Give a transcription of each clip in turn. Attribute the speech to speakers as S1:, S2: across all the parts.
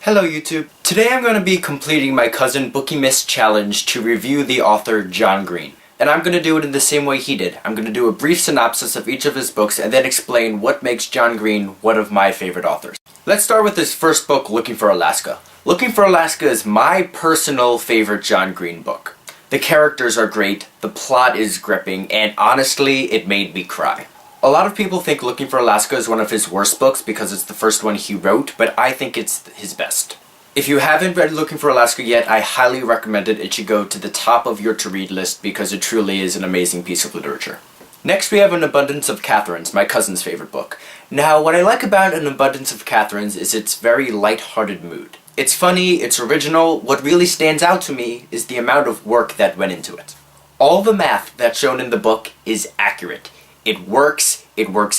S1: Hello YouTube! Today I'm going to be completing my cousin Bookemist challenge to review the author John Green. And I'm going to do it in the same way he did. I'm going to do a brief synopsis of each of his books and then explain what makes John Green one of my favorite authors. Let's start with his first book, Looking for Alaska. Looking for Alaska is my personal favorite John Green book. The characters are great, the plot is gripping, and honestly, it made me cry. A lot of people think Looking for Alaska is one of his worst books because it's the first one he wrote, but I think it's his best. If you haven't read Looking for Alaska yet, I highly recommend it. It should go to the top of your to-read list because it truly is an amazing piece of literature. Next we have An Abundance of Catherines, my cousin's favorite book. Now, what I like about An Abundance of Catherines is its very light-hearted mood. It's funny, it's original. What really stands out to me is the amount of work that went into it. All the math that's shown in the book is accurate. It works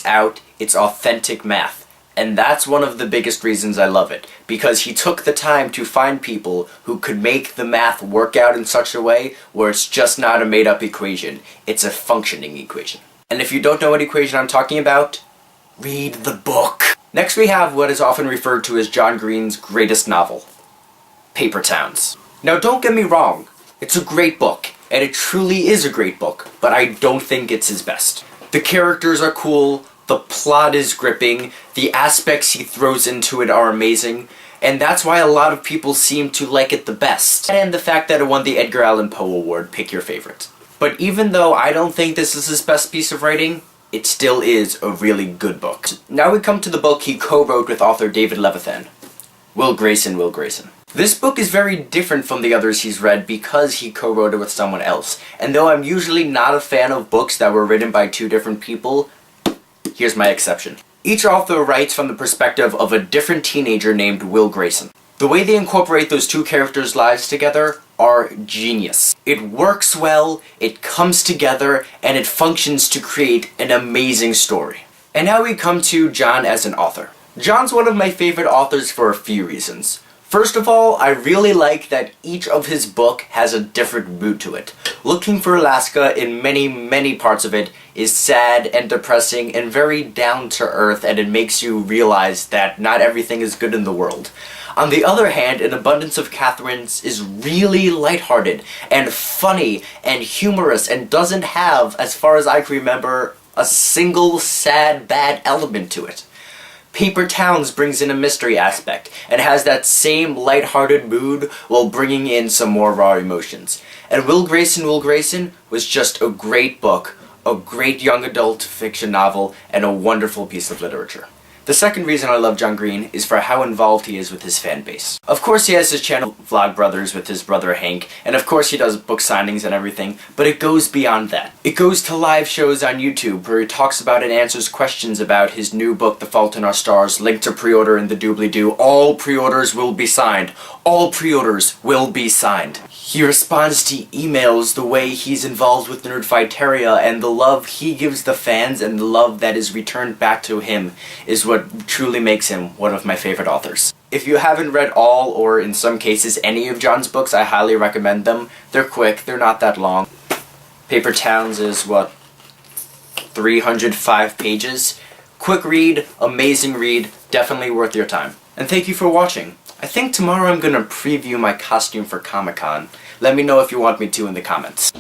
S1: out, it's authentic math. And that's one of the biggest reasons I love it, because he took the time to find people who could make the math work out in such a way where it's just not a made-up equation, it's a functioning equation. And if you don't know what equation I'm talking about, read the book. Next we have what is often referred to as John Green's greatest novel, Paper Towns. Now don't get me wrong, it's a great book, and it truly is a great book, but I don't think it's his best. The characters are cool, the plot is gripping, the aspects he throws into it are amazing, and that's why a lot of people seem to like it the best. And the fact that it won the Edgar Allan Poe Award, pick your favorite. But even though I don't think this is his best piece of writing, it still is a really good book. Now we come to the book he co-wrote with author David Levithan, Will Grayson, Will Grayson. This book is very different from the others he's read because he co-wrote it with someone else. And though I'm usually not a fan of books that were written by two different people, here's my exception. Each author writes from the perspective of a different teenager named Will Grayson. The way they incorporate those two characters' lives together are genius. It works well, it comes together, and it functions to create an amazing story. And now we come to John as an author. John's one of my favorite authors for a few reasons. First of all, I really like that each of his book has a different mood to it. Looking for Alaska, in many parts of it, is sad and depressing and very down-to-earth, and it makes you realize that not everything is good in the world. On the other hand, An Abundance of Catherines is really lighthearted and funny and humorous and doesn't have, as far as I can remember, a single sad, bad element to it. Paper Towns brings in a mystery aspect, and has that same lighthearted mood while bringing in some more raw emotions. And Will Grayson was just a great book, a great young adult fiction novel, and a wonderful piece of literature. The second reason I love John Green is for how involved he is with his fan base. Of course he has his channel Vlogbrothers with his brother Hank, and of course he does book signings and everything, but it goes beyond that. It goes to live shows on YouTube where he talks about and answers questions about his new book The Fault in Our Stars, linked to pre-order in the doobly-doo. All pre-orders will be signed. All pre-orders will be signed. He responds to emails the way he's involved with Nerdfighteria, and the love he gives the fans and the love that is returned back to him is what truly makes him one of my favorite authors. If you haven't read all, or in some cases any of John's books, I highly recommend them. They're quick, they're not that long. Paper Towns is, 305 pages? Quick read, amazing read, definitely worth your time. And thank you for watching. I think tomorrow I'm gonna preview my costume for Comic-Con. Let me know if you want me to in the comments.